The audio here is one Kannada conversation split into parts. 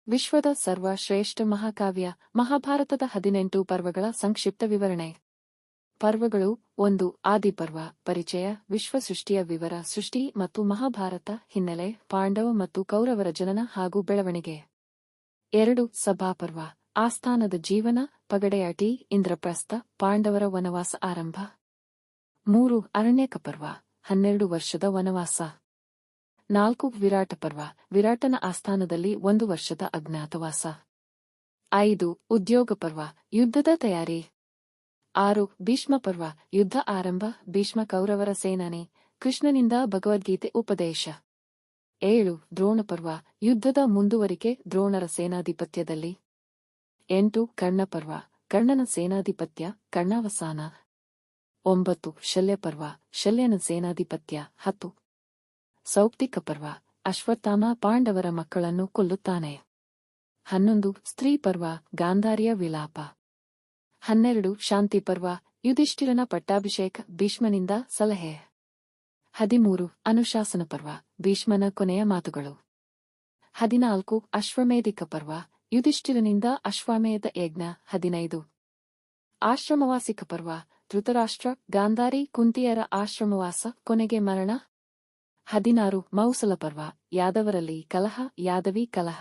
ವಿಶ್ವದ ಸರ್ವಶ್ರೇಷ್ಠ ಮಹಾಕಾವ್ಯ ಮಹಾಭಾರತದ 18 ಪರ್ವಗಳ ಸಂಕ್ಷಿಪ್ತ ವಿವರಣೆ. ಪರ್ವಗಳು 1. ಆದಿಪರ್ವ ಪರಿಚಯ, ವಿಶ್ವ ಸೃಷ್ಟಿಯ ವಿವರ, ಸೃಷ್ಟಿ ಮತ್ತು ಮಹಾಭಾರತ ಹಿನ್ನೆಲೆ, ಪಾಂಡವ ಮತ್ತು ಕೌರವರ ಜನನ ಹಾಗೂ ಬೆಳವಣಿಗೆ. 2. ಸಭಾಪರ್ವ ಆಸ್ಥಾನದ ಜೀವನ, ಪಗಡೆಯಾಟಿ, ಇಂದ್ರಪ್ರಸ್ಥ, ಪಾಂಡವರ ವನವಾಸ ಆರಂಭ. 3. ಅರಣ್ಯಕ ಪರ್ವ 12 ವರ್ಷದ ವನವಾಸ. 4. ವಿರಾಟ ಪರ್ವ ವಿರಾಟನ ಆಸ್ಥಾನದಲ್ಲಿ 1 ವರ್ಷದ ಅಜ್ಞಾತವಾಸ. 5. ಉದ್ಯೋಗ ಪರ್ವ ಯುದ್ಧದ ತಯಾರಿ. 6. ಭೀಷ್ಮ ಪರ್ವ ಯುದ್ಧ ಆರಂಭ, ಭೀಷ್ಮ ಕೌರವರ ಸೇನಾನಿ, ಕೃಷ್ಣನಿಂದ ಭಗವದ್ಗೀತೆ ಉಪದೇಶ. 7. ದ್ರೋಣ ಪರ್ವ ಯುದ್ಧದ ಮುಂದುವರಿಕೆ, ದ್ರೋಣರ ಸೇನಾಧಿಪತ್ಯದಲ್ಲಿ. 8. ಕರ್ಣ ಪರ್ವ ಕರ್ಣನ ಸೇನಾಧಿಪತ್ಯ, ಕರ್ಣಾವಸಾನ. 9. ಶಲ್ಯ ಪರ್ವ ಶಲ್ಯನ ಸೇನಾಧಿಪತ್ಯ, 10. ಸೌಪ್ತಿಕ ಪರ್ವ ಅಶ್ವತ್ಥಾಮ ಪಾಂಡವರ ಮಕ್ಕಳನ್ನು ಕೊಲ್ಲುತ್ತಾನೆ. 11. ಸ್ತ್ರೀ ಪರ್ವ ಗಾಂಧಾರಿಯ ವಿಲಾಪ. 12. ಶಾಂತಿ ಪರ್ವ ಯುಧಿಷ್ಠಿರನ ಪಟ್ಟಾಭಿಷೇಕ, ಭೀಷ್ಮನಿಂದ ಸಲಹೆ. 13. ಅನುಶಾಸನ ಪರ್ವ ಭೀಷ್ಮನ ಕೊನೆಯ ಮಾತುಗಳು. 14. ಅಶ್ವಮೇಧಿಕ ಪರ್ವ ಯುಧಿಷ್ಠಿರನಿಂದ ಅಶ್ವಮೇಧ ಯಜ್ಞ. 15. ಆಶ್ರಮವಾಸಿಕ ಪರ್ವ ಧೃತರಾಷ್ಟ್ರ, ಗಾಂಧಾರಿ, ಕುಂತಿಯರ ಆಶ್ರಮವಾಸ, ಕೊನೆಗೆ ಮರಣ. 16. ಮೌಸಲ ಪರ್ವ ಯಾದವರಲ್ಲಿ ಕಲಹ, ಯಾದವಿ ಕಲಹ.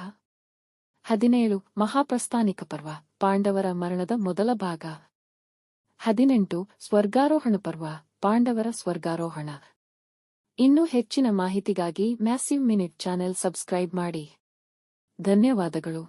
17. ಮಹಾಪ್ರಸ್ಥಾನಿಕ ಪರ್ವ ಪಾಂಡವರ ಮರಣದ ಮೊದಲ ಭಾಗ. 18. ಸ್ವರ್ಗಾರೋಹಣ ಪರ್ವ ಪಾಂಡವರ ಸ್ವರ್ಗಾರೋಹಣ. ಇನ್ನೂ ಹೆಚ್ಚಿನ ಮಾಹಿತಿಗಾಗಿ ಮ್ಯಾಸಿವ್ ಮಿನಿಟ್ ಚಾನೆಲ್ ಸಬ್ಸ್ಕ್ರೈಬ್ ಮಾಡಿ. ಧನ್ಯವಾದಗಳು.